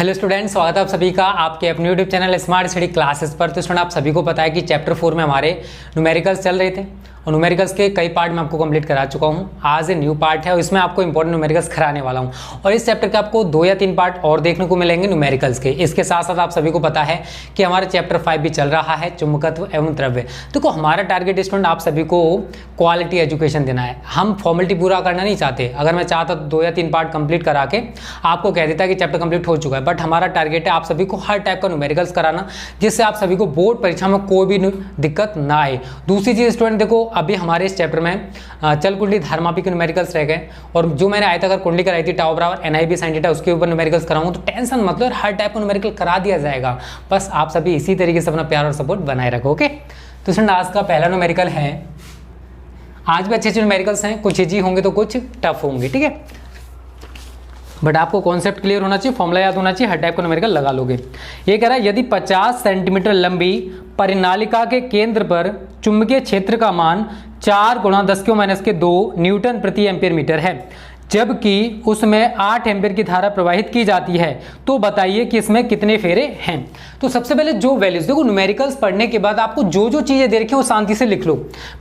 Hello students, स्वागत है आप सभी का आपके अपने YouTube channel smart study classes पर। तो स्टूडेंट, आप सभी को पता है कि चैप्टर 4 में हमारे न्यूमेरिकल्स चल रहे थे और न्यूमेरिकल्स के कई पार्ट मैं आपको कंप्लीट करा चुका हूं। आज न्यू पार्ट है और इसमें आपको इंपॉर्टेंट न्यूमेरिकल्स कराने वाला हूं और इस चैप्टर के आपको 2 या 3 पार्ट और देखने को मिलेंगे न्यूमेरिकल्स के। इसके साथ साथ आप सभी को पता है कि हमारा चैप्टर 5 भी चल रहा है, चुंबकत्व एवं द्रव्य। देखो, हमारा टारगेट स्टूडेंट आप सभी को क्वालिटी एजुकेशन देना है। हम फॉर्मेलिटी पूरा करना नहीं चाहते। अगर मैं चाहता तो 2 या 3 पार्ट कंप्लीट करा के आपको कह देता कि चैप्टर कंप्लीट हो चुका है, बट हमारा टारगेट है आप सभी को हर टाइप का न्यूमेरिकल्स कराना, जिससे आप सभी को बोर्ड परीक्षा में कोई भी दिक्कत ना आए। दूसरी चीज स्टूडेंट, देखो अभी हमारे इस चैप्टर में चल कुंडली धारमापी के न्यूमेरिकल्स रह गए और जो मैंने आया था अगर कुंडली कराई थी टाउ बराबर NIB sin थीटा, उसके ऊपर न्यूमेरिकल्स कराऊंगा। तो टेंशन मत लो, हर टाइप का न्यूमेरिकल करा दिया जाएगा। बस आप सभी इसी तरीके से अपना प्यार और सपोर्ट बनाए रखो। ओके, तो स्टूडेंट आज का पहला न्यूमेरिकल है। आज भी अच्छे न्यूमेरिकल्स हैं, कुछ इजी होंगे तो कुछ टफ होंगे, ठीक है, बट आपको कॉन्सेप्ट क्लियर होना चाहिए, फॉर्मूला याद होना चाहिए, हर टाइप का न्यूमेरिकल लगा लोगे। ये कह रहा है यदि 50 सेंटीमीटर लंबी परिनालिका के केंद्र पर चुंबकीय क्षेत्र का मान 4 × 10⁻² न्यूटन प्रति एम्पीयर मीटर है, जबकि उसमें 8 एम्पीयर की धारा प्रवाहित की जाती है, तो बताइए कि इसमें कितने फेरे हैं। तो सबसे पहले जो वैल्यूज, देखो न्यूमेरिकल्स पढ़ने के बाद आपको जो जो चीजें दे रखी है वो शांति से लिख लो।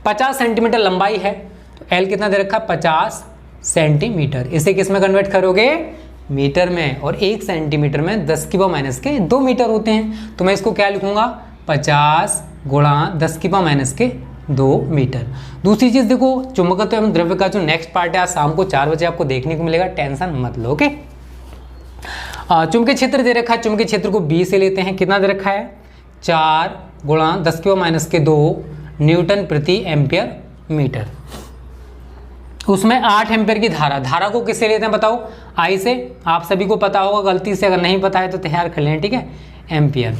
50 सेंटीमीटर लंबाई है तो L कितना दे रखा है, 50 सेंटीमीटर। इसे किस में कन्वर्ट करोगे, मीटर में, और 1 सेंटीमीटर में 10⁻² मीटर होते हैं। तो मैं इसको क्या लिखूंगा, 50 × 10⁻² मीटर। दूसरी चीज देखो, चुंबकत्व एवं द्रव्य का जो नेक्स्ट पार्ट है आज शाम को 4 बजे आपको देखने को मिलेगा, टेंशन मत लो। ओके, चुंबकीय क्षेत्र दे रखा है, चुंबकीय क्षेत्र को B से लेते हैं। कितना दे रखा है, 4 × 10⁻² न्यूटन प्रति एम्पियर मीटर। उसमें 8 एम्पियर की धारा को किससे लेते हैं बताओ, I से। आप सभी को पता होगा, गलती से अगर नहीं पता है तो तैयार कर लें, ठीक है, एम्पियर।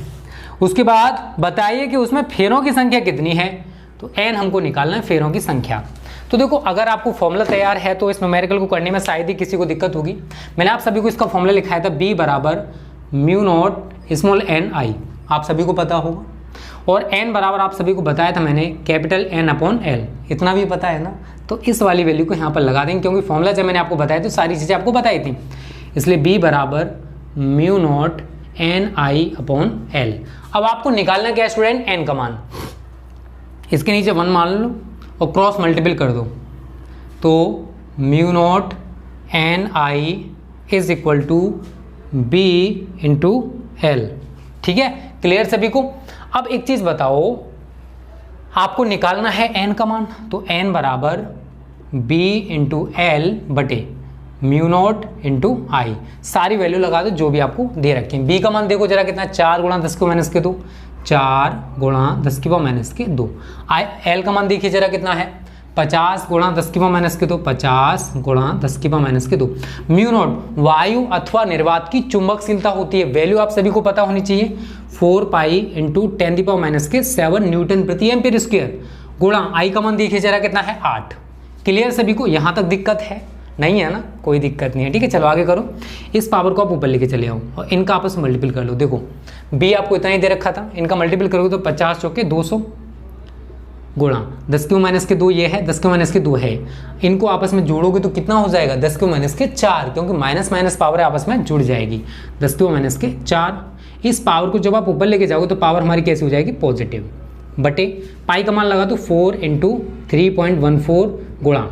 उसके बाद बताइए कि उसमें फेरों की संख्या कितनी है, तो N हमको निकालना है, फेरों की संख्या। तो देखो, अगर आपको फॉर्मूला तैयार है तो इस न्यूमेरिकल को करने में शायद ही किसी को दिक्कत होगी। मैंने आप सभी को इसका फॉर्मूला लिखाया था, B = μ0 n I, आप सभी को पता होगा, और n बराबर आप सभी को बताया था मैंने N/L, इतना भी पता है ना। तो इस वाली वैल्यू को यहाँ पर लगा देंगे, क्योंकि फॉर्मूला जब मैंने आपको बताया तो सारी चीज़ें आपको बताई थी, इसलिए B = μ0 n/L। अब आपको निकालना क्या है स्टूडेंट, n का मान। इसके नीचे 1 मान लो और क्रॉस मल्टीपल कर दो, तो μ0 n/I = B × L। ठीक है, क्लियर सभी को। अब एक चीज बताओ, आपको निकालना है n का मान, तो n = B × L / μ0 × I। सारी वैल्यू लगा दो जो भी आपको दे रखे हैं। B का मान देखो जरा कितना, 4 × 10⁻², 4 × 10⁻²। L का मान देखिए जरा कितना है, 50 × 10⁻², 50 × 10⁻²। μ0 वायु अथवा निर्वात की चुंबकशीलता होती है, वैल्यू आप सभी को पता होनी चाहिए, 4π × 10⁻⁷ न्यूटन प्रति एम्पीयर स्क्वायर, गुणा I का मान देखिए जरा कितना है, 8। क्लियर सभी को, यहाँ तक दिक्कत है नहीं है ना, कोई दिक्कत नहीं है, ठीक है। चलो आगे करो, इस पावर को आप ऊपर लेके चले आओ और इनका आपस में मल्टीपल कर लो। देखो B आपको इतना ही दे रखा था, इनका मल्टीपल करोगे तो 50 × 200 गुणा 10⁻², ये है 10⁻² है, इनको आपस में जोड़ोगे तो कितना हो जाएगा, 10⁻⁴, क्योंकि माइनस माइनस पावर आपस में जुड़ जाएगी, 10⁻⁴। इस पावर को जब आप ऊपर लेके जाओगे तो पावर हमारी कैसी हो जाएगी, पॉजिटिव, बटे पाई का मान लगा तो 4 × 3.14 गुणा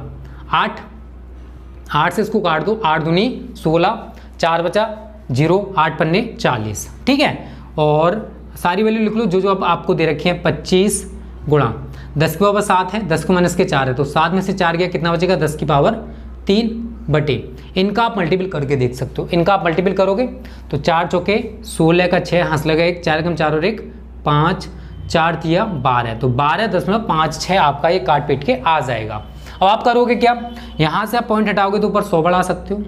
8 से इसको काट दो, 8 दूनी 16, 4 बचा 0, 8 पन्ने 40, ठीक है। और सारी वैल्यू लिख लो जो जो अब आपको दे रखी है, 25 गुणा 10⁻7 है, 10⁻4 है, तो 7 में से 4 गया, कितना बचेगा, 10⁻3 बटे, इनका आप मल्टीपल करके देख सकते हो। इनका आप मल्टीपल करोगे तो 4 चौके 16 का 6 हाथ लगा 1, 4 × 4 और 1 5, 4 तिया 12, तो 12.56 आपका ये काट पीट के आ जाएगा। अब आप करोगे क्या, यहाँ से आप पॉइंट हटाओगे तो ऊपर 100 बढ़ा सकते हो,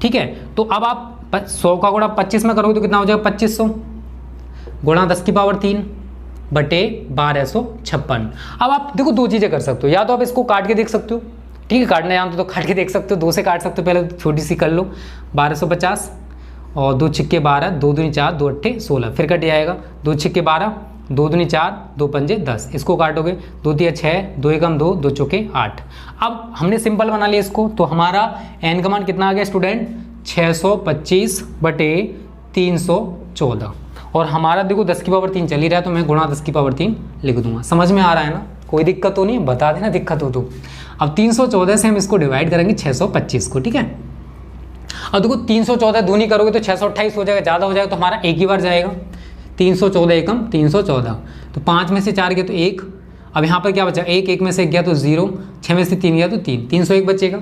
ठीक है। तो अब आप 100 का गुणा 25 में करोगे तो कितना हो जाएगा, 2500 गुणा 10⁻3 बटे 1256। अब आप देखो 2 चीज़ें कर सकते हो, या तो आप इसको काट के देख सकते हो, ठीक है, काटना जानते हो तो काट के देख सकते हो, 2 से काट सकते हो, पहले छोटी सी कर लो, 1250 और 2 × 12, 2 दूनी 4, 2 8 16, फिर कट जाएगा, 2 × 12, 2 दूनी 4, 2 पंजे 10, इसको काटोगे, 2 तिया 6, 2 एकम 2, 2 चौके 8। अब हमने सिंपल बना लिया इसको, तो हमारा n का मान कितना आ गया स्टूडेंट, 625 बटे 314 और हमारा देखो 10 की पावर 3 चल ही रहा है तो मैं गुणा 10 की पावर 3 लिख दूंगा। समझ में आ रहा है ना, कोई दिक्कत तो नहीं है, बता देना दिक्कत हो तो। अब 314 से हम इसको डिवाइड करेंगे 625 को, ठीक है। अब देखो 314 दूनी करोगे तो 628 हो जाएगा, ज़्यादा हो जाएगा तो हमारा एक ही बार जाएगा। 314 एकम 314, तो 5 में से 4 गया तो 1। अब यहाँ पर क्या बचा, 1 में से 1 गया तो 0, 6 में से 3 गया तो 3, 301 बचेगा।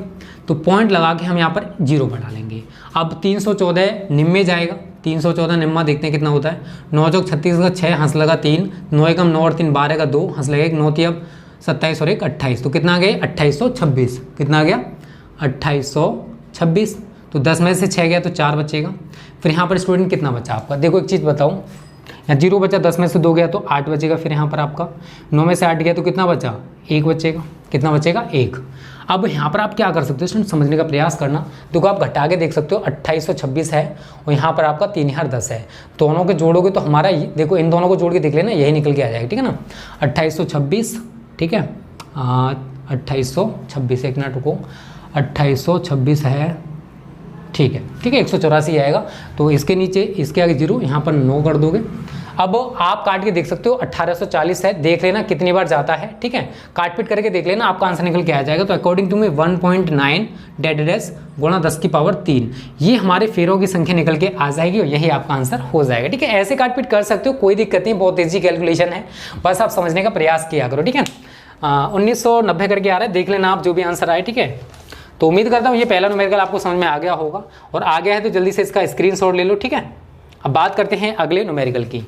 तो पॉइंट लगा के हम यहाँ पर 0 बढ़ा लेंगे। अब 314 निम्मे जाएगा, 314 निम्मा देखते हैं कितना होता है। 9 चौक 36 का 6, हंस लगा 3, 9 एकम 9 और 3 12 का 2, हंस लगा 1, 9 अब 27 और 1 28, तो कितना आ गया 2826। कितना आ गया 2826। तो 10 में से 6 गया तो 4 बचेगा। फिर यहाँ पर स्टूडेंट कितना बचा आपका, देखो एक चीज़ बताऊँ, यहाँ 0 बचा, 10 में से 2 गया तो 8 बचेगा। फिर यहाँ पर आपका 9 में से 8 गया तो कितना बचा, 1 बचेगा। कितना बचेगा 1। अब यहाँ पर आप क्या कर सकते हो स्टूडेंट, समझने का प्रयास करना। देखो आप घटा के देख सकते हो, 2826 है और यहाँ पर आपका 3010 है। दोनों के जोड़ोगे तो हमारा देखो, इन दोनों को जोड़ के देख लेना, यही निकल के आ जाएगा, ठीक है ना। 2826, ठीक है, 2826, एक मिनट रुको, 2826 है, ठीक है, ठीक है, 184 आएगा। तो इसके नीचे इसके आगे 0, यहाँ पर 9 कर दोगे। अब आप काट के देख सकते हो, 1840 है, देख लेना कितनी बार जाता है, ठीक है, काट पीट करके देख लेना, आपका आंसर निकल के आ जाएगा। तो अकॉर्डिंग टू मी 1.9 डेड डैश गुणा 10 की पावर 3, ये हमारे फेरों की संख्या निकल के आ जाएगी और यही आपका आंसर हो जाएगा, ठीक है। ऐसे काट पीट कर सकते हो, कोई दिक्कत नहीं, बहुत ईजी कैलकुलेशन है, बस आप समझने का प्रयास किया करो, ठीक है। 1990 करके आ रहा है, देख लेना आप जो भी आंसर आए, ठीक है। तो उम्मीद करता हूँ ये पहला न्यूमेरिकल आपको समझ में आ गया होगा, और आ गया है तो जल्दी से इसका स्क्रीनशॉट ले लो, ठीक है। अब बात करते हैं अगले न्यूमेरिकल की।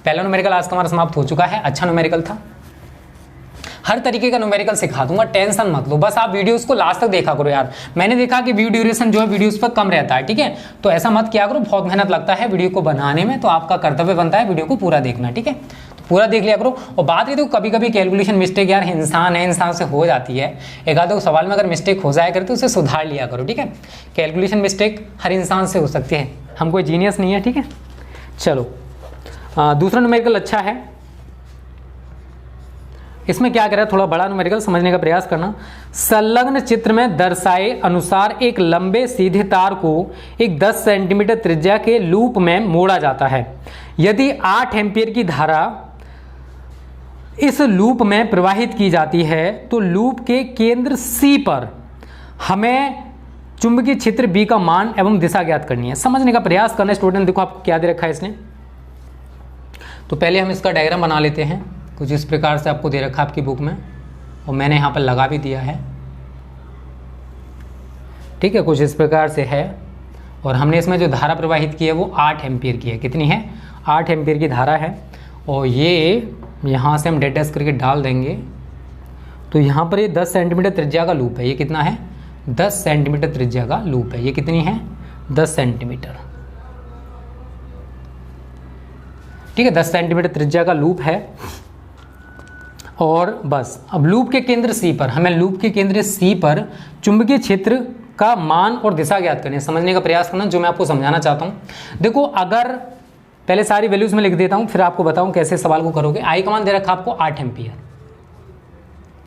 पहला न्यूमेरिकल आज का हमारा समाप्त हो चुका है, अच्छा न्यूमेरिकल था। हर तरीके का न्यूमेरिकल सिखा दूंगा, टेंशन मत लो, बस आप वीडियोस को लास्ट तक देखा करो यार। मैंने देखा कि व्यू ड्यूरेशन जो है वीडियोस पर कम रहता है, ठीक है, तो ऐसा मत किया करो, बहुत मेहनत लगता है वीडियो को बनाने में, तो आपका कर्तव्य बनता है वीडियो को पूरा देखना, ठीक है, तो पूरा देख लिया करो। और बात ये तो कभी कभी कैलकुलेशन मिस्टेक यार, इंसान है, इंसान से हो जाती है, एक आधे सवाल में अगर मिस्टेक हो जाए करे तो उसे सुधार लिया करो, ठीक है। कैलकुलेशन मिस्टेक हर इंसान से हो सकती है, हम कोई जीनियस नहीं है, ठीक है। चलो दूसरा न्यूमेरिकल अच्छा है, इसमें क्या करें, थोड़ा बड़ा न्यूमेरिकल समझने का प्रयास करना। संलग्न चित्र में दर्शाए अनुसार एक लंबे सीधे तार को एक 10 सेंटीमीटर त्रिज्या के लूप में मोड़ा जाता है। यदि 8 एम्पीयर की धारा इस लूप में प्रवाहित की जाती है तो लूप के केंद्र C पर हमें चुंबकीय क्षेत्र B का मान एवं दिशा ज्ञात करनी है। समझने का प्रयास करना स्टूडेंट। देखो आपको क्या दे रखा है इसने, तो पहले हम इसका डायग्राम बना लेते हैं। कुछ इस प्रकार से आपको दे रखा है आपकी बुक में, और मैंने यहाँ पर लगा भी दिया है, ठीक है, कुछ इस प्रकार से है। और हमने इसमें जो धारा प्रवाहित की है वो 8 एम्पीयर की है। कितनी है, 8 एम्पीयर की धारा है। और ये यहाँ से हम डेड डैश करके डाल देंगे, तो यहाँ पर ये 10 सेंटीमीटर त्रिज्या का लूप है। ये कितना है, 10 सेंटीमीटर त्रिज्या का लूप है। ये कितनी है, 10 सेंटीमीटर, ठीक है, 10 सेंटीमीटर त्रिज्या का लूप है। और बस अब लूप के केंद्र C पर, हमें लूप के केंद्र C पर चुंबकीय क्षेत्र का मान और दिशा ज्ञात करनी है। समझने का प्रयास करना, जो मैं आपको समझाना चाहता हूँ। देखो अगर पहले सारी वैल्यूज में लिख देता हूँ, फिर आपको बताऊँ कैसे सवाल को करोगे। आई का मान दे रखा आपको 8 एम्पीयर,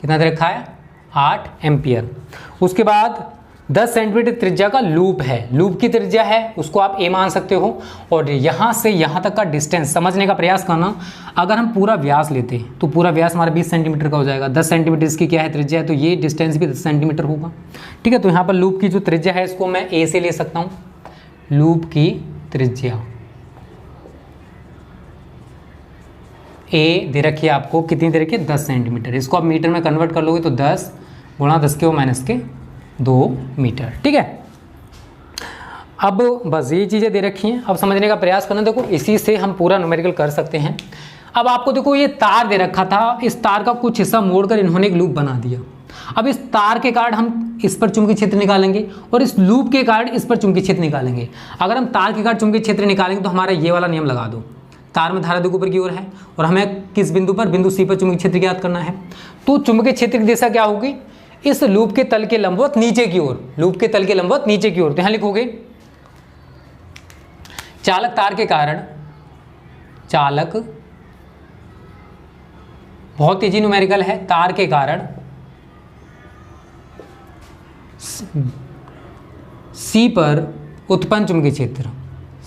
कितना दे रखा है, 8 एम्पीयर। उसके बाद 10 सेंटीमीटर त्रिज्या का लूप है, लूप की त्रिज्या है उसको आप ए मान सकते हो। और यहाँ से यहाँ तक का डिस्टेंस समझने का प्रयास करना। अगर हम पूरा व्यास लेते हैं तो पूरा व्यास हमारा 20 सेंटीमीटर का हो जाएगा। 10 सेंटीमीटर इसकी क्या है, त्रिज्या है, तो ये डिस्टेंस भी 10 सेंटीमीटर होगा, ठीक है। तो यहाँ पर लूप की जो त्रिज्या है इसको मैं ए से ले सकता हूँ। लूप की त्रिज्या ए दे रखी है आपको, कितनी दे रखी है, 10 सेंटीमीटर। इसको आप मीटर में कन्वर्ट कर लोगे तो 10 गुणा 10 के माइनस के 2 मीटर, ठीक है। अब बस ये चीज़ें दे रखी हैं, अब समझने का प्रयास करना। देखो इसी से हम पूरा न्यूमेरिकल कर सकते हैं। अब आपको देखो ये तार दे रखा था, इस तार का कुछ हिस्सा मोड़कर इन्होंने एक लूप बना दिया। अब इस तार के कारण हम इस पर चुंबकीय क्षेत्र निकालेंगे और इस लूप के कारण इस पर चुंबकीय क्षेत्र निकालेंगे। अगर हम तार के कारण चुंबकीय क्षेत्र निकालेंगे तो हमारा ये वाला नियम लगा दो। तार में धारा देखो ऊपर की ओर है और हमें किस बिंदु पर, बिंदु C पर चुंबकीय क्षेत्र ज्ञात करना है। तो चुंबकीय क्षेत्र की दिशा क्या होगी, इस लूप के तल के लंबवत नीचे की ओर, लूप के तल के लंबवत नीचे की ओर। तो यहां लिखोगे चालक तार के कारण, चालक बहुत तेजी न्यूमेरिकल है, तार के कारण C पर उत्पन्न चुंबकीय क्षेत्र,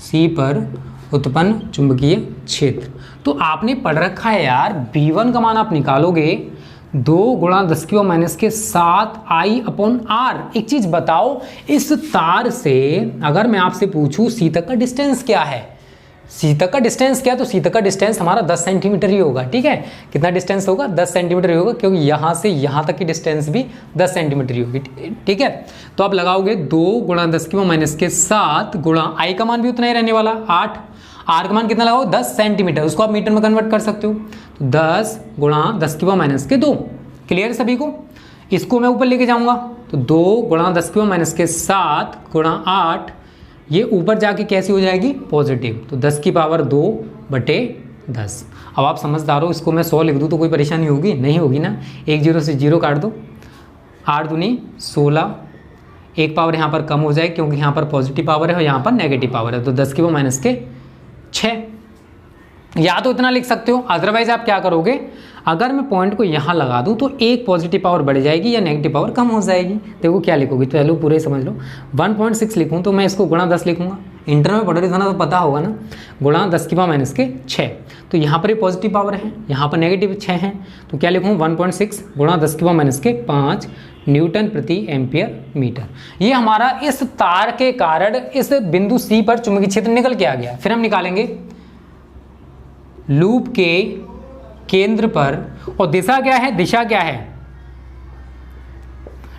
सी पर उत्पन्न चुंबकीय क्षेत्र। तो आपने पढ़ रखा है यार, V1 का मान आप निकालोगे 2 गुणा 10 की पावर -7 I/R। एक चीज बताओ, इस तार से अगर मैं आपसे पूछूं सी तक का डिस्टेंस क्या है, सी तक का डिस्टेंस क्या है, तो सी तक का डिस्टेंस हमारा 10 सेंटीमीटर ही होगा। ठीक है, कितना डिस्टेंस होगा, 10 सेंटीमीटर ही होगा, क्योंकि यहाँ से यहाँ तक की डिस्टेंस भी 10 सेंटीमीटर ही होगी। ठीक है, तो आप लगाओगे 2 गुणा 10 की पावर -7 गुणा आई का मान भी उतना ही रहने वाला 8, आर का मान कितना लगाओ 10 सेंटीमीटर, उसको आप मीटर में कन्वर्ट कर सकते हो। तो 10 गुणा 10 की पावर -2। क्लियर सभी को? इसको मैं ऊपर लेके जाऊंगा तो 2 गुणा 10 की पावर -7 गुणा 8, ये ऊपर जाके कैसी हो जाएगी, पॉजिटिव। तो 10 की पावर 2/10। अब आप समझदार हो, इसको मैं 100 लिख दूँ तो कोई परेशानी होगी? नहीं होगी ना। 1 0 से 0 काट दो, 8 दूनी 16, एक पावर यहाँ पर कम हो जाए क्योंकि यहाँ पर पॉजिटिव पावर है और यहाँ पर नेगेटिव पावर है। तो 10 की पावर -6, या तो इतना लिख सकते हो। अदरवाइज आप क्या करोगे, अगर मैं पॉइंट को यहाँ लगा दूँ तो एक पॉजिटिव पावर बढ़ जाएगी या नेगेटिव पावर कम हो जाएगी। देखो क्या लिखोगे, तो चलो पूरे समझ लो। 1.6 लिखूँ तो मैं इसको गुणा 10 लिखूंगा, इंटर में पढ़ रहे थे ना तो पता होगा ना, गुणा 10 की पावर -6। तो यहाँ पर ये पॉजिटिव पावर है, यहाँ पर नेगेटिव 6 है, तो क्या लिखूँ 1.6 गुणा 10 की पावर -5 न्यूटन प्रति एम्पियर मीटर। ये हमारा इस तार के कारण इस बिंदु सी पर चुंबकीय क्षेत्र निकल के आ गया। फिर हम निकालेंगे लूप के केंद्र पर, और दिशा क्या है, दिशा क्या है,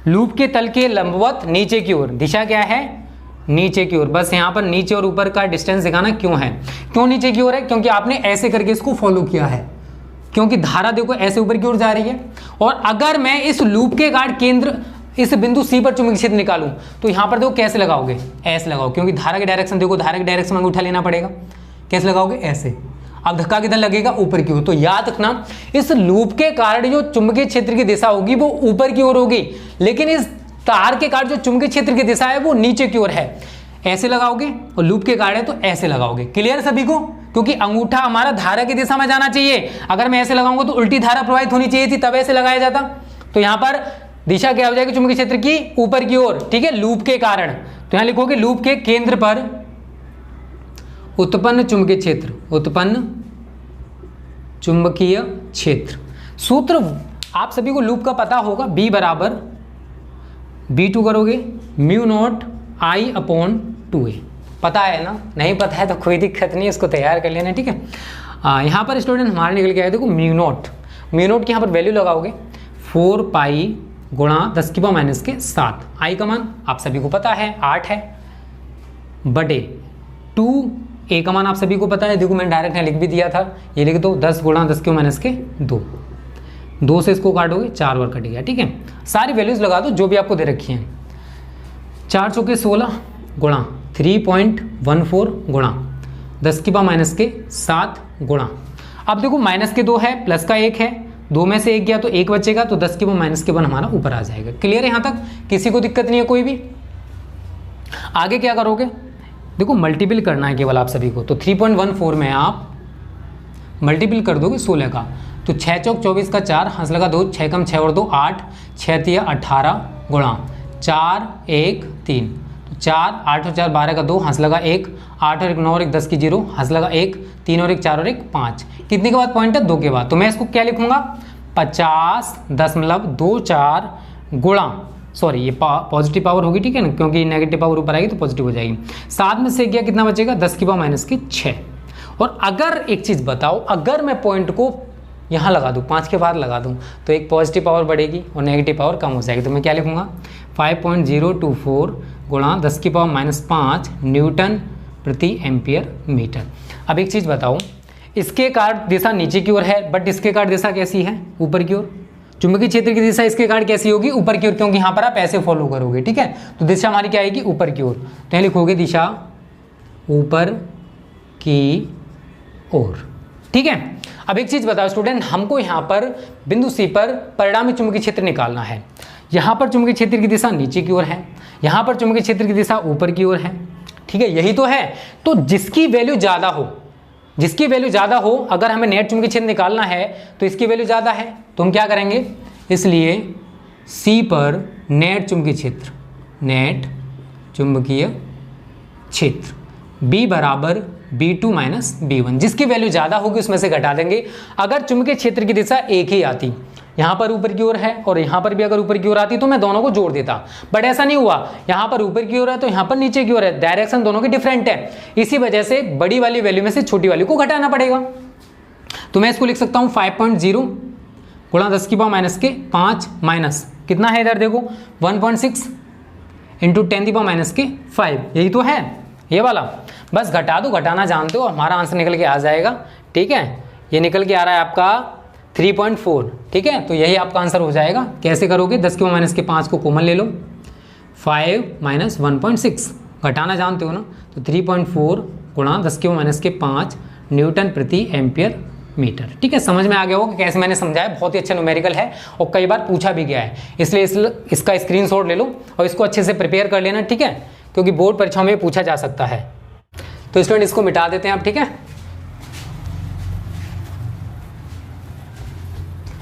लूप के तल के लंबवत नीचे की ओर, दिशा क्या है, नीचे की ओर। बस यहां पर नीचे और ऊपर का डिस्टेंस दिखाना क्यों है, क्यों नीचे की ओर है, क्योंकि आपने ऐसे करके इसको फॉलो किया है, क्योंकि धारा देखो ऐसे ऊपर की ओर जा रही है। और अगर मैं इस लूप के गार्ड केंद्र इस बिंदु सी पर चुंबकीय क्षेत्र निकालूं तो यहां पर देखो कैसे लगाओगे, ऐसे लगाओ, क्योंकि धारा की डायरेक्शन देखो, धारा की डायरेक्शन में अंगूठा लेना पड़ेगा। कैसे लगाओगे, ऐसे। अब धक्का किधर लगेगा, ऊपर की ओर। तो याद रखना, इस लूप के कारण जो चुंबकीय क्षेत्र की दिशा होगी वो ऊपर की ओर होगी, लेकिन इस तार के कारण जो चुंबकीय क्षेत्र की दिशा है वो नीचे की ओर है। ऐसे लगाओगे, और लूप के कारण है तो ऐसे लगाओगे। क्लियर सभी को? क्योंकि अंगूठा हमारा धारा की दिशा में जाना चाहिए। अगर मैं ऐसे लगाऊंगा तो उल्टी धारा प्रवाहित होनी चाहिए थी, तब ऐसे लगाया जाता। तो यहां पर दिशा क्या हो जाएगी चुंबकीय क्षेत्र की, ऊपर की ओर। ठीक है, लूप के कारण। तो यहां लिखोगे लूप के केंद्र पर उत्पन्न चुंबकीय क्षेत्र, उत्पन्न चुंबकीय क्षेत्र। सूत्र आप सभी को लूप का पता होगा, B बराबर B2 करोगे μ0 I/2a। पता है ना? नहीं पता है तो कोई दिक्कत नहीं, इसको तैयार कर लेना। ठीक है, यहाँ पर स्टूडेंट हमारे निकल के आए, देखो μ0 की यहाँ पर वैल्यू लगाओगे 4 पाई गुणा 10 की पावर -7। आई का मान आप सभी को पता है 8 है, बटे 2 ए का मान आप सभी को पता है, देखो मैंने डायरेक्ट लिख भी दिया था, ये लिख दो 10 गुणा 10 की पावर -2 से इसको काटोगे 4 बार कटेगा। ठीक है, सारी वैल्यूज लगा दो जो भी आपको दे रखी हैं। 4 चौके 16 गुणा 3.14 गुणा 10 की पावर -7 गुणा, अब देखो -2 है, प्लस का 1 है, 2 में से 1 गया तो 1 बचेगा, तो 10 की पावर -1 हमारा ऊपर आ जाएगा। क्लियर है यहाँ तक? किसी को दिक्कत नहीं है कोई भी? आगे क्या करोगे, देखो मल्टीपल करना है केवल आप सभी को। तो 3.14 में आप मल्टीपल कर दोगे 16 का, तो 6 चौक 24 का 4, हंस लगा 2, 6 कम 6 और 2 8, 6 तिया 18 गुणा 4 1 3, तो 4 8 और 4 12 का 2, हंस लगा 1, 8 और 1 9 और 1 10 की 0, हंस लगा 1, 3 और 1 4 और 1 5। कितने के बाद पॉइंट है, 2 के बाद। तो मैं इसको क्या लिखूंगा 50.24 गुणा, सॉरी ये पॉजिटिव पावर होगी, ठीक है ना, क्योंकि नेगेटिव पावर ऊपर आएगी तो पॉजिटिव हो जाएगी। 7 में से गया कितना बचेगा, 10 की पावर -6। और अगर एक चीज़ बताओ, अगर मैं पॉइंट को यहाँ लगा दूँ, 5 के बाद लगा दूँ, तो एक पॉजिटिव पावर बढ़ेगी और नेगेटिव पावर कम हो जाएगी। तो मैं क्या लिखूँगा 5.024 गुणा 10 की पावर -5 न्यूटन प्रति एम्पियर मीटर। अब एक चीज़ बताओ, इसके कारण दिशा नीचे की ओर है, बट इसके कारण दिशा कैसी है, ऊपर की ओर। चुंबकीय क्षेत्र की दिशा इसके कारण कैसी होगी, ऊपर की ओर, क्योंकि यहाँ पर आप ऐसे फॉलो करोगे। ठीक है, तो दिशा हमारी क्या आएगी, ऊपर की ओर। तो यहाँ लिखोगे दिशा ऊपर की ओर। ठीक है, अब एक चीज बताओ स्टूडेंट, हमको यहाँ पर बिंदु सी पर परिणामी चुंबकीय क्षेत्र निकालना है। यहाँ पर चुंबकीय क्षेत्र की दिशा नीचे की ओर है, यहाँ पर चुंबकीय क्षेत्र की दिशा ऊपर की ओर है। ठीक है, यही तो है। तो जिसकी वैल्यू ज्यादा हो, जिसकी वैल्यू ज़्यादा हो, अगर हमें नेट चुंबकीय क्षेत्र निकालना है तो इसकी वैल्यू ज़्यादा है, तो हम क्या करेंगे, इसलिए सी पर नेट चुंबकीय क्षेत्र, नेट चुंबकीय क्षेत्र B बराबर B2 माइनस B1, जिसकी वैल्यू ज़्यादा होगी उसमें से घटा देंगे। अगर चुंबकीय क्षेत्र की दिशा एक ही आती, यहाँ पर ऊपर की ओर है और यहाँ पर भी अगर ऊपर की ओर आती तो मैं दोनों को जोड़ देता, बट ऐसा नहीं हुआ। यहाँ पर ऊपर की ओर है तो यहाँ पर नीचे की ओर है, डायरेक्शन दोनों की डिफरेंट है, इसी वजह से बड़ी वाली वैल्यू में से छोटी वाली को घटाना पड़ेगा। तो मैं इसको लिख सकता हूँ 5.0 गुणा 10 की पावर माइनस के 5 माइनस कितना है इधर देखो 1.6 इंटू 10 की पावर माइनस के 5, यही तो है ये वाला। बस घटा दो, घटाना जानते हो, हमारा आंसर निकल के आ जाएगा। ठीक है, ये निकल के आ रहा है आपका 3.4। ठीक है, तो यही आपका आंसर हो जाएगा। कैसे करोगे, 10 की पावर माइनस के 5 को कॉमन ले लो, 5 माइनस 1.6 घटाना जानते हो ना, तो 3.4 गुणा 10 की पावर माइनस के 5 न्यूटन प्रति एम्पियर मीटर। ठीक है, समझ में आ गया होगा कैसे मैंने समझाया। बहुत ही अच्छा न्यूमेरिकल है और कई बार पूछा भी गया है, इसलिए इसका स्क्रीनशॉट ले लो और इसको अच्छे से प्रिपेयर कर लेना। ठीक है, क्योंकि बोर्ड परीक्षाओं में पूछा जा सकता है। तो स्टूडेंट इसको मिटा देते हैं आप। ठीक है,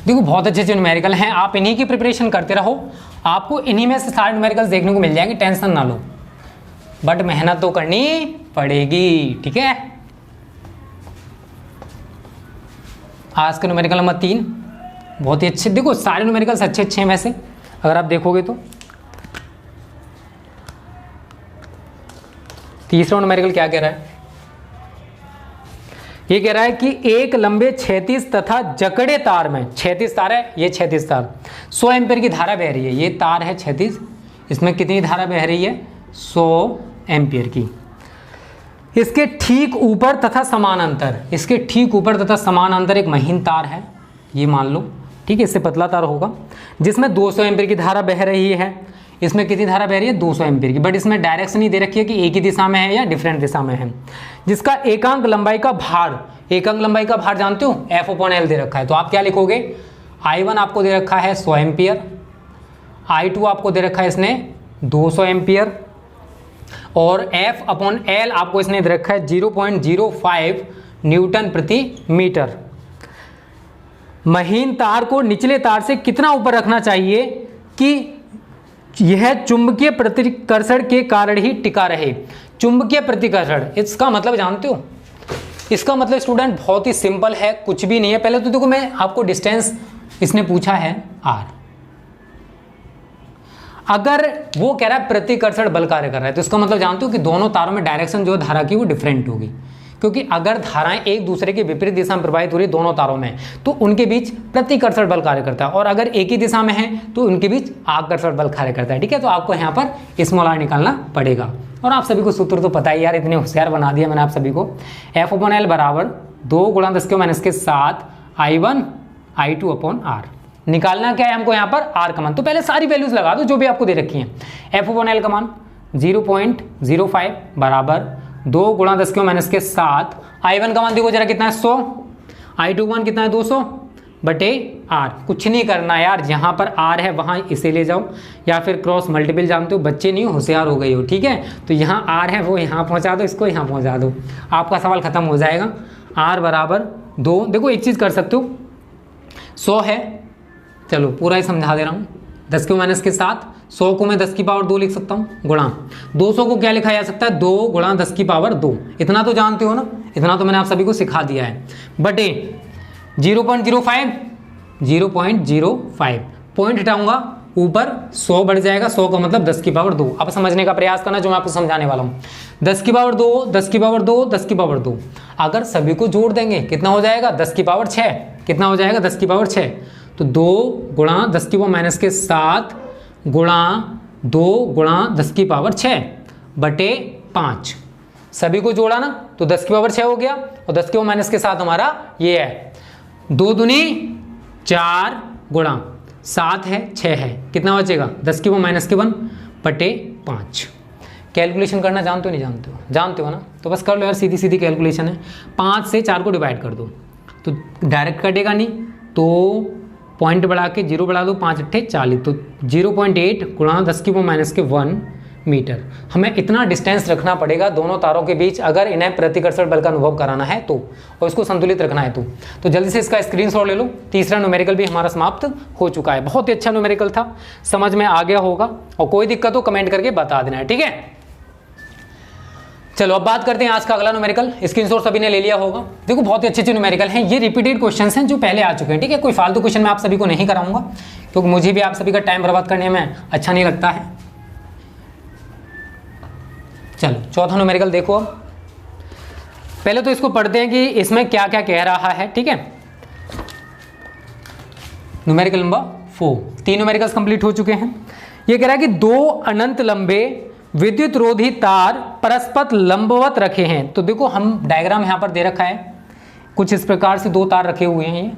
देखो बहुत अच्छे अच्छे न्यूमेरिकल हैं, आप इन्हीं की प्रिपरेशन करते रहो, आपको इन्हीं में से सारे न्यूमेरिकल्स देखने को मिल जाएंगे, टेंशन ना लो, बट मेहनत तो करनी पड़ेगी। ठीक है, आज का न्यूमेरिकल नंबर 3 बहुत ही अच्छे, देखो सारे न्यूमेरिकल्स अच्छे अच्छे हैं वैसे अगर आप देखोगे तो। तीसरा न्यूमेरिकल क्या कह रहा है, ये कह रहा है कि एक लंबे क्षैतिज तथा जकड़े तार में, क्षैतिज तार है ये, क्षैतिज तार 100 एम्पीयर की धारा बह रही है, ये तार है क्षैतिज, इसमें कितनी धारा बह रही है 100 एम्पीयर की। इसके ठीक ऊपर तथा समानांतर, इसके ठीक ऊपर तथा समानांतर एक महीन तार है, ये मान लो। ठीक है, इससे पतला तार होगा जिसमें 200 एम्पीयर की धारा बह रही है। इसमें कितनी धारा बह रही है 200 एम्पीयर की, बट इसमें डायरेक्शन ही दे रखी है कि एक ही दिशा में है या डिफरेंट दिशा में है। जिसका एकांक लंबाई का भार, एकांक लंबाई का भार जानते हो F/L दे रखा है, तो आप क्या लिखोगे, I1 आपको दे रखा है 100 एम्पीयर, I2 आपको दे रखा है इसने 200 एम्पीयर और F/L आपको इसने दे रखा है 0.05 न्यूटन प्रति मीटर। महीन तार को निचले तार से कितना ऊपर रखना चाहिए कि यह चुंबकीय प्रतिकर्षण के कारण ही टिका रहे। चुंबकीय प्रतिकर्षण, इसका मतलब जानते हो, इसका मतलब स्टूडेंट बहुत ही सिंपल है, कुछ भी नहीं है। पहले तो देखो मैं आपको डिस्टेंस इसने पूछा है R, अगर वो कह रहा है प्रतिकर्षण बल कार्य कर रहा है तो इसका मतलब जानते हो कि दोनों तारों में डायरेक्शन जो धारा की वो डिफरेंट होगी, क्योंकि अगर धाराएं एक दूसरे के विपरीत दिशा में प्रवाहित हो रही दोनों तारों में तो उनके बीच प्रतिकर्षण बल कार्य करता है, और अगर एक ही दिशा में है तो उनके बीच आकर्षण बल कार्य करता है। ठीक है, तो आपको यहाँ पर स्मॉल r निकालना पड़ेगा, और आप सभी को सूत्र तो पता ही यार, इतने होशियार बना दिया मैंने आप सभी को। F/L बराबर 2 गुणा 10 के माइनस के 7 I1 I2/R। निकालना क्या है हमको यहाँ पर R का मान, तो पहले सारी वैल्यूज लगा दो जो भी आपको दे रखी है। F/L का मान 0.05 बराबर 2 गुणा 10 के माइनस के 7, I1 का मान देखो जरा कितना है 100, I2 का मान कितना है 200 बटे R। कुछ नहीं करना यार, जहाँ पर R है वहाँ इसे ले जाओ, या फिर क्रॉस मल्टीपल जानते हो, बच्चे नहीं हो होशियार हो गई हो। ठीक है, तो यहाँ R है वो यहाँ पहुँचा दो, इसको यहाँ पहुँचा दो, आपका सवाल खत्म हो जाएगा। R बराबर 2, देखो एक चीज़ कर सकते हो, 100 है, चलो पूरा ही समझा दे रहा हूँ, 10 के माइनस के 7, 100 को मैं 10 की पावर 2 लिख सकता हूँ, गुणा 200 को क्या लिखा जा सकता है 2 गुणा 10 की पावर 2, इतना तो जानते हो ना, इतना तो मैंने आप सभी को सिखा दिया है। बटे 0.05 पॉइंट हटाऊंगा, ऊपर 100 बढ़ जाएगा, 100 का मतलब 10 की पावर 2। अब समझने का प्रयास करना जो मैं आपको समझाने वाला हूँ। 10 की पावर 2, 10 की पावर 2, 10 की पावर 2, अगर सभी को जोड़ देंगे कितना हो जाएगा 10 की पावर 6, कितना हो जाएगा 10 की पावर 6, तो 2 गुणा 10 की पावर माइनस के 7 गुणा 2 गुणा 10 की पावर 6 बटे 5, सभी को जोड़ा ना तो 10 की पावर 6 हो गया, और 10 की पावर माइनस के 7 हमारा ये है, 2 दूनी 4 गुणा 7 है 6 है, कितना बचेगा 10 की पावर माइनस के 1 बटे 5। कैलकुलेशन करना जानते हो नहीं जानते हो, जानते हो ना, तो बस कर लो यार, सीधी सीधी कैलकुलेशन है। 5 से 4 को डिवाइड कर दो तो डायरेक्ट कटेगा नहीं, तो पॉइंट बढ़ा के 0 बढ़ा दो, 5 अट्ठे 40, तो 0.8 गुणा 10 की पावर माइनस के 1 मीटर। हमें इतना डिस्टेंस रखना पड़ेगा दोनों तारों के बीच अगर इन्हें प्रतिकर्षण बल का अनुभव कराना है तो, और इसको संतुलित रखना है तो जल्दी से इसका स्क्रीनशॉट ले लो। तीसरा न्यूमेरिकल भी हमारा समाप्त हो चुका है। बहुत ही अच्छा न्यूमेरिकल था, समझ में आ गया होगा, और कोई दिक्कत हो कमेंट करके बता देना है, ठीक है। चलो अब बात करते हैं आज का अगला न्यूमेरिकल। स्क्रीनशॉट सभी ने ले लिया होगा। देखो बहुत ही अच्छे अच्छे न्यूमेरिकल हैं, ये रिपीटेड क्वेश्चंस हैं जो पहले आ चुके हैं, ठीक है। कोई फालतू क्वेश्चन मैं आप सभी को नहीं कराऊंगा क्योंकि मुझे भी आप सभी का टाइम बर्बाद करने में अच्छा नहीं लगता है। चलो चौथा न्यूमेरिकल देखो। अब पहले तो इसको पढ़ते हैं कि इसमें क्या क्या कह रहा है, ठीक है। न्यूमेरिकल नंबर 4, 3 न्यूमेरिकल्स कंप्लीट हो चुके हैं। ये कह रहा है कि 2 अनंत लंबे विद्युत रोधी तार परस्पर लंबवत रखे हैं। तो देखो हम डायग्राम यहां पर दे रखा है, कुछ इस प्रकार से 2 तार रखे हुए हैं ये,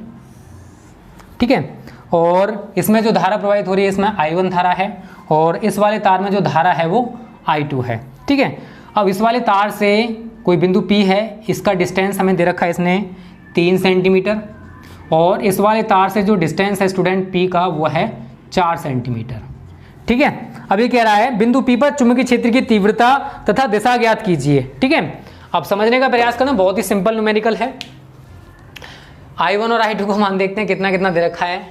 ठीक है। और इसमें जो धारा प्रवाहित हो रही है इसमें I1 धारा है और इस वाले तार में जो धारा है वो I2 है, ठीक है। अब इस वाले तार से कोई बिंदु P है, इसका डिस्टेंस हमें दे रखा है इसने 3 सेंटीमीटर और इस वाले तार से जो डिस्टेंस है स्टूडेंट P का वो है 4 सेंटीमीटर, ठीक है। अब ये कह रहा है बिंदु P पर चुंबकीय क्षेत्र की तीव्रता तथा दिशा ज्ञात कीजिए, ठीक है। अब समझने का प्रयास करना, बहुत ही सिंपल न्यूमेरिकल है। I1 और I2 को मान देखते हैं कितना कितना दे रखा है।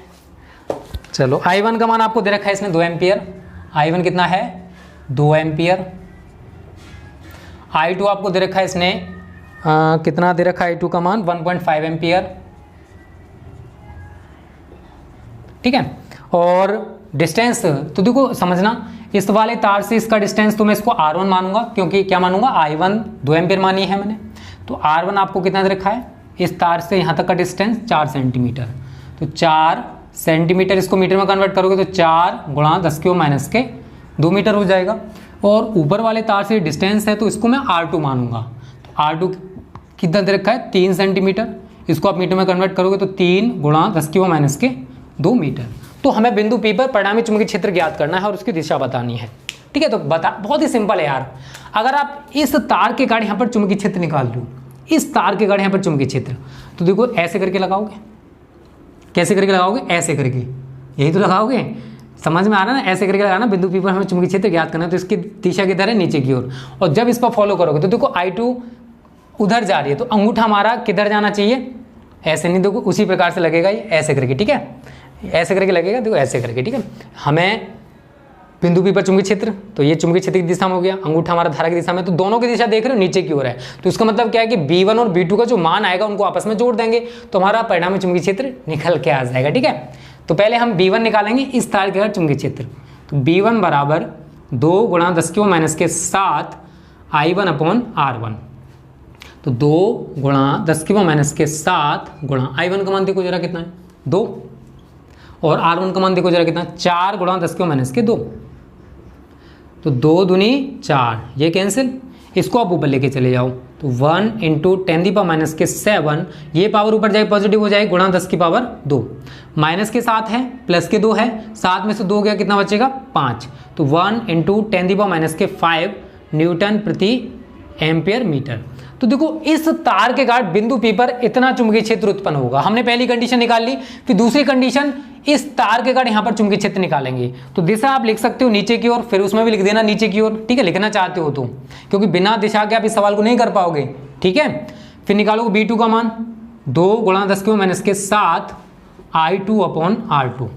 चलो I1 का मान आपको दे रखा है इसने 2 एम्पियर। I1 कितना है 2 एम्पियर। I2 आपको दे रखा है इसने कितना दे रखा है I2 का मान 1.5 एम्पियर, ठीक है। और डिस्टेंस तो देखो समझना, इस वाले तार से इसका डिस्टेंस तो मैं इसको R1 मानूंगा क्योंकि क्या मानूंगा I1 2 एम्पियर मानी है मैंने। तो R1 आपको कितना दे रखा है, इस तार से यहाँ तक का डिस्टेंस 4 सेंटीमीटर। तो 4 सेंटीमीटर इसको मीटर में कन्वर्ट करोगे तो 4 गुणा 10⁻2 मीटर हो जाएगा। और ऊपर वाले तार से डिस्टेंस है तो इसको मैं R2 मानूंगा। तो R2 कितना दे रखा है 3 सेंटीमीटर, इसको आप मीटर में कन्वर्ट करोगे तो 3 गुणा 10⁻2 मीटर। तो हमें बिंदु P पर परिणामी चुंबकीय क्षेत्र ज्ञात करना है और उसकी दिशा बतानी है, ठीक है। तो बता, बहुत ही सिंपल है यार। अगर आप इस तार के कारण यहाँ पर चुंबकीय क्षेत्र निकाल लो, इस तार के कारण यहाँ पर चुंबकीय क्षेत्र, तो देखो ऐसे करके लगाओगे, कैसे करके लगाओगे, ऐसे करके, यही तो लगाओगे। समझ में आ रहा है ना, ऐसे करके लगाना। बिंदु P पर हमें चुंबकीय क्षेत्र ज्ञात करना है तो इसकी दिशा किधर है, नीचे की ओर। और जब इस पर फॉलो करोगे तो देखो I2 उधर जा रही है तो अंगूठा हमारा किधर जाना चाहिए, ऐसे नहीं, देखो उसी प्रकार से लगेगा ये, ऐसे करके, ठीक है। ऐसे करके लगेगा, देखो ऐसे करके, ठीक है। हमें बिंदु P पर चुंबकीय क्षेत्र, तो ये चुंबकीय क्षेत्र की दिशा में हो गया, अंगूठा हमारा धारा की दिशा में, तो दोनों की दिशा देख रहे हो नीचे की ओर है। तो इसका मतलब क्या है कि B1 और B2 का जो मान आएगा उनको आपस में जोड़ देंगे तो हमारा परिणामी चुंबकीय क्षेत्र निकल के आ जाएगा, ठीक है। तो पहले हम B1 निकालेंगे इस तार के चुंबकीय क्षेत्र। तो B1 बराबर 2 गुणा 10⁻7 I1/R1। तो 2 गुणा 10⁻7 गुणा I1 का मान देखो जरा कितना है 2 और R1 का मान देखो जरा कितना 4 गुणा 10⁻2। तो 2 दूनी 4, ये कैंसिल, इसको आप ऊपर लेके चले जाओ तो 1 × 10⁻7, ये पावर ऊपर जाए पॉजिटिव हो जाए गुणा 10⁻2। माइनस के साथ है प्लस के 2 है, 7 में से 2 गया कितना बचेगा 5। तो 1 × 10⁻5 न्यूटन प्रति एम्पियर मीटर। तो देखो इस तार के कारण बिंदु P पर इतना चुंबकीय क्षेत्र उत्पन्न होगा। हमने पहली कंडीशन निकाल ली, फिर दूसरी कंडीशन इस तार के कारण यहाँ पर चुंबकीय क्षेत्र निकालेंगे। तो दिशा आप लिख सकते हो नीचे की ओर, फिर उसमें भी लिख देना नीचे की ओर, ठीक है, लिखना चाहते हो तो, क्योंकि बिना दिशा के आप इस सवाल को नहीं कर पाओगे, ठीक है। फिर निकालोगे B2 का मान 2 गुणा 10⁻7 I2/R2।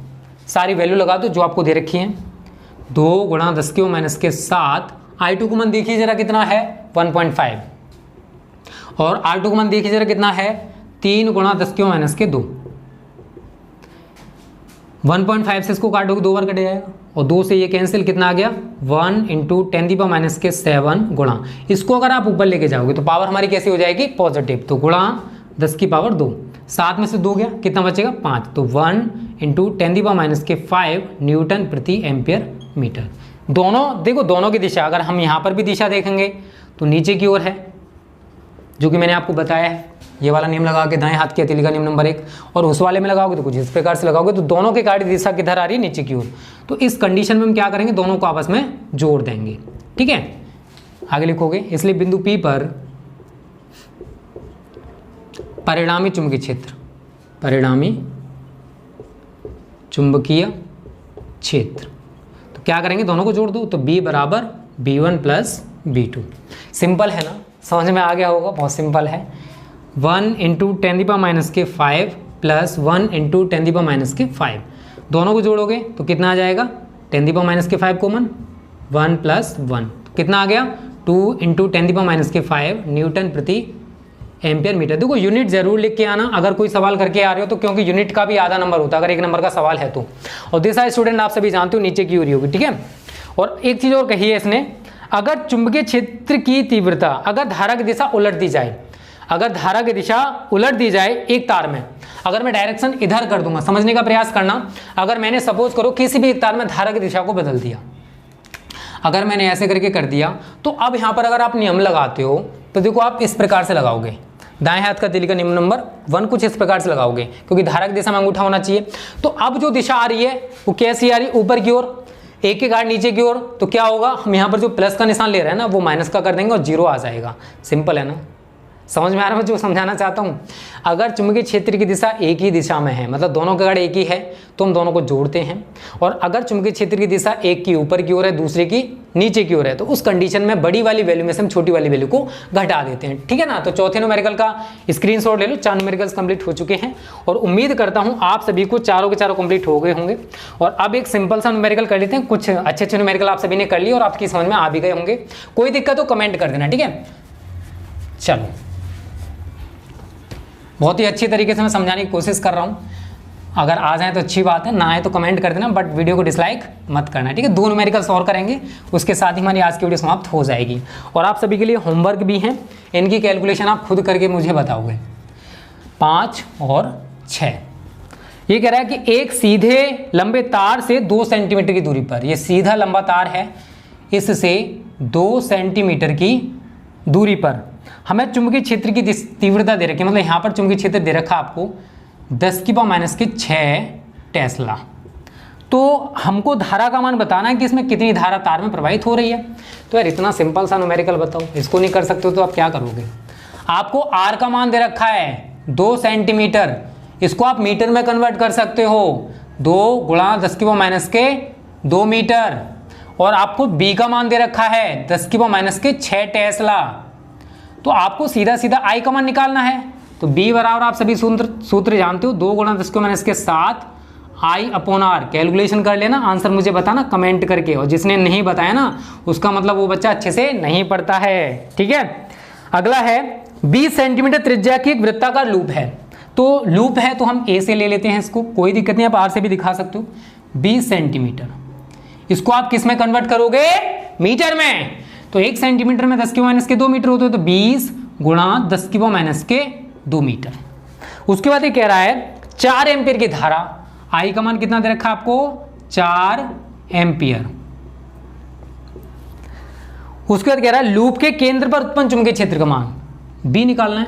सारी वैल्यू लगा दो जो आपको दे रखी है। 2 गुणा 10⁻7 I2 को मान देखिए जरा कितना है 1.5 और R2 को मान देखिए जरा कितना है 3 गुणा 10⁻2। 1.5 से इसको काटोगे 2 बार कट जाएगा और 2 से ये कैंसिल, कितना आ गया 1 × 10⁻7 गुणा, इसको अगर आप ऊपर लेके जाओगे तो पावर हमारी कैसी हो जाएगी पॉजिटिव, तो गुणा 10⁻2। 7 में से 2 गया कितना बचेगा 5, तो 1 × 10⁻5 न्यूटन प्रति एम्पियर मीटर। दोनों देखो, दोनों की दिशा, अगर हम यहाँ पर भी दिशा देखेंगे तो नीचे की ओर है, जो कि मैंने आपको बताया है। ये वाला नियम लगा के दाएं हाथ की हथेली का नियम नंबर 1, और उस वाले में लगाओगे तो कुछ इस प्रकार से लगाओगे, तो दोनों के कार्य दिशा किधर आ रही है नीचे की ओर। तो इस कंडीशन में हम क्या करेंगे, दोनों को आपस में जोड़ देंगे, ठीक है। आगे लिखोगे, इसलिए बिंदु P पर परिणामी चुंबकीय क्षेत्र, परिणामी चुंबकीय क्षेत्र, तो क्या करेंगे दोनों को जोड़ दो, तो B बराबर B1 + B2। सिंपल है ना, समझ में आ गया होगा, बहुत सिंपल है। 1 × 10⁻5 + 1 × 10⁻5, दोनों को जोड़ोगे तो कितना आ जाएगा 10⁻5 कॉमन, 1 + 1 कितना आ गया 2 इंटू 10⁻⁵ न्यूटन प्रति एम्पियर मीटर। देखो यूनिट जरूर लिख के आना अगर कोई सवाल करके आ रहे हो तो, क्योंकि यूनिट का भी आधा नंबर होता है अगर एक नंबर का सवाल है तो। और दिशा स्टूडेंट आप सभी जानते हो नीचे की ओर होगी, ठीक है। और एक चीज और कही है इसने, अगर चुंबकीय क्षेत्र की तीव्रता, अगर धारा की दिशा उलट दी जाए, अगर धारा की दिशा उलट दी जाए एक तार में, अगर मैं डायरेक्शन इधर कर दूंगा, समझने का प्रयास करना, अगर मैंने सपोज करो किसी भी एक तार में धारा की दिशा को बदल दिया, अगर मैंने ऐसे करके कर दिया, तो अब यहां पर अगर आप नियम लगाते हो तो देखो आप इस प्रकार से लगाओगे, दाएं हाथ का तीली का नियम नंबर 1 कुछ इस प्रकार से लगाओगे, क्योंकि धारा की दिशा में अंगूठा होना चाहिए। तो अब जो दिशा आ रही है वो कैसी आ रही है, ऊपर की ओर, एक के गार्ड नीचे की ओर, तो क्या होगा, हम यहाँ पर जो प्लस का निशान ले रहे हैं ना वो माइनस का कर देंगे और 0 आ जाएगा। सिंपल है ना, समझ में आ रहा है जो समझाना चाहता हूँ। अगर चुंबकीय क्षेत्र की दिशा एक ही दिशा में है, मतलब दोनों के गार्ड एक ही है, तो हम दोनों को जोड़ते हैं। और अगर चुंबकीय क्षेत्र की दिशा एक की ऊपर की ओर है, दूसरे की नीचे की ओर है, तो उस कंडीशन में बड़ी वाली वैल्यू में से हम छोटी वाली वैल्यू को घटा देते हैं, ठीक है ना। तो चौथे न्यूमेरिकल का स्क्रीनशॉट ले लो, 4 न्यूमेरिकल्स कंप्लीट हो चुके हैं और उम्मीद करता हूँ आप सभी को चारों के चारों कंप्लीट हो गए होंगे। और अब एक सिंपल सा न्यूमेरिकल कर लेते हैं, कुछ अच्छे अच्छे न्यूमेरिकल आप सभी ने कर लिए और आपकी समझ में आ भी गए होंगे। कोई दिक्कत हो कमेंट कर देना, ठीक है। चलो, बहुत ही अच्छी तरीके से मैं समझाने की कोशिश कर रहा हूँ, अगर आ जाए तो अच्छी बात है, ना आए तो कमेंट कर देना, बट वीडियो को डिसलाइक मत करना, ठीक है। 2 न्यूमेरिकल्स और करेंगे, उसके साथ ही हमारी आज की वीडियो समाप्त हो जाएगी। और आप सभी के लिए होमवर्क भी हैं, इनकी कैलकुलेशन आप खुद करके मुझे बताओगे। 5 और 6 ये कह रहा है कि एक सीधे लंबे तार से 2 सेंटीमीटर की दूरी पर, ये सीधा लंबा तार है, इससे 2 सेंटीमीटर की दूरी पर हमें चुंबकीय क्षेत्र की तीव्रता दे रखी है, मतलब यहाँ पर चुंबकीय क्षेत्र दे रखा आपको 10⁻⁶ टेस्ला। तो हमको धारा का मान बताना है कि इसमें कितनी धारा तार में प्रवाहित हो रही है। तो यार इतना सिंपल सा न्यूमेरिकल बताओ, इसको नहीं कर सकते हो तो आप क्या करोगे। आपको आर का मान दे रखा है 2 सेंटीमीटर, इसको आप मीटर में कन्वर्ट कर सकते हो, 2 × 10⁻² मीटर। और आपको बी का मान दे रखा है 10⁻⁶ टेस्ला। तो आपको सीधा सीधा आई का मान निकालना है, तो बी बराबर आप सभी सूत्र जानते हो, 2 × 10⁻⁷ I/R। कैलकुलेशन कर लेना, आंसर मुझे बताना कमेंट करके, और जिसने नहीं बताया ना उसका मतलब वो बच्चा अच्छे से नहीं पढ़ता है, ठीक है। अगला है 20 सेंटीमीटर त्रिज्या की एक वृत्ताकार लूप है। तो लूप है तो हम ए से ले लेते हैं इसको, कोई दिक्कत नहीं, आप आर से भी दिखा सकते हो। 20 सेंटीमीटर, इसको आप किस में कन्वर्ट करोगे, मीटर में। तो 1 सेंटीमीटर में 10⁻² मीटर होते हैं, तो 20 × 10⁻² मीटर। उसके बाद ये कह रहा है 4 एम्पियर की धारा, आई का मान कितना दे रखा है आपको, 4 एम्पियर। उसके बाद कह रहा है लूप के केंद्र पर उत्पन्न चुंबकीय क्षेत्र का मान, बी निकालना है।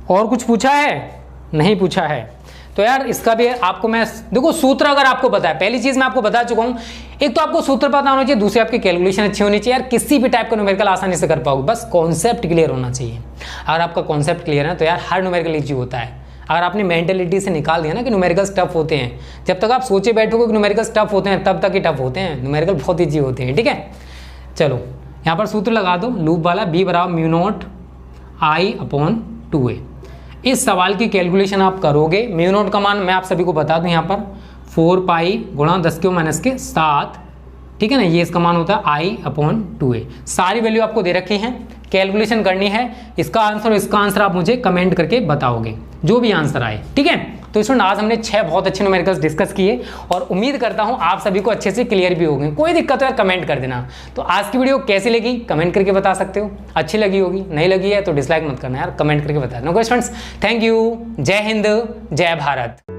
और कुछ पूछा है, नहीं पूछा है। तो यार इसका भी आपको मैं देखो सूत्र अगर आपको पता है, पहली चीज मैं आपको बता चुका हूं, एक तो आपको सूत्र पता होना चाहिए, दूसरी आपकी कैलकुलेशन अच्छी होनी चाहिए। यार किसी भी टाइप का न्यूमेरिकल आसानी से कर पाओगे, बस कॉन्सेप्ट क्लियर होना चाहिए। अगर आपका कॉन्सेप्ट क्लियर है तो यार हर न्यूमेरिकल इजी होता है। अगर आपने मेंटेलिटी से निकाल दिया ना कि न्यूमेरिकल्स टफ होते हैं, जब तक आप सोचे बैठोगे कि न्यूमेरिकल्स टफ होते हैं तब तक ही टफ होते हैं, न्यूमेरिकल बहुत ईजी होते हैं, ठीक है। चलो यहाँ पर सूत्र लगा दो, लूप वाला, बी बराबर μ0 I/2a। इस सवाल की कैलकुलेशन आप करोगे, μ0 का मान मैं आप सभी को बता दूं यहाँ पर 4π × 10⁻⁷, ठीक है ना, ये इसका मान होता है I/2a। सारी वैल्यू आपको दे रखी हैं, कैलकुलेशन करनी है, इसका आंसर और इसका आंसर आप मुझे कमेंट करके बताओगे जो भी आंसर आए, ठीक है। तो स्टूडेंट आज हमने 6 बहुत अच्छे न्यूमेरिकल्स डिस्कस किए और उम्मीद करता हूं आप सभी को अच्छे से क्लियर भी हो गए। कोई दिक्कत हो यार कमेंट कर देना। तो आज की वीडियो कैसी लगी कमेंट करके बता सकते हो, अच्छी लगी होगी, नहीं लगी है तो डिसलाइक मत करना यार, कमेंट करके बता देना। ओके स्टूडेंट्स, थैंक यू, जय हिंद, जय भारत।